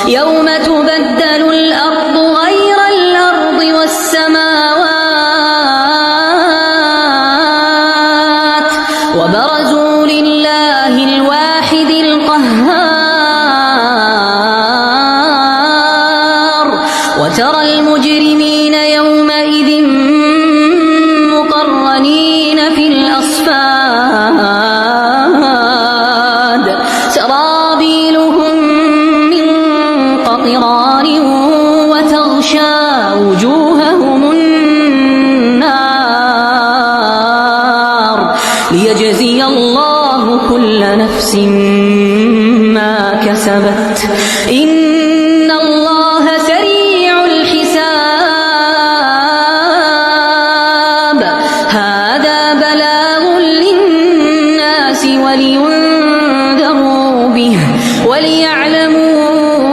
يوم تبدل الأرض غير الأرض والسماوات وبرزوا لله الواحد القهار وترى المجرمين يومئذ مقرنين في الأصفاد سرابيلهم من قطران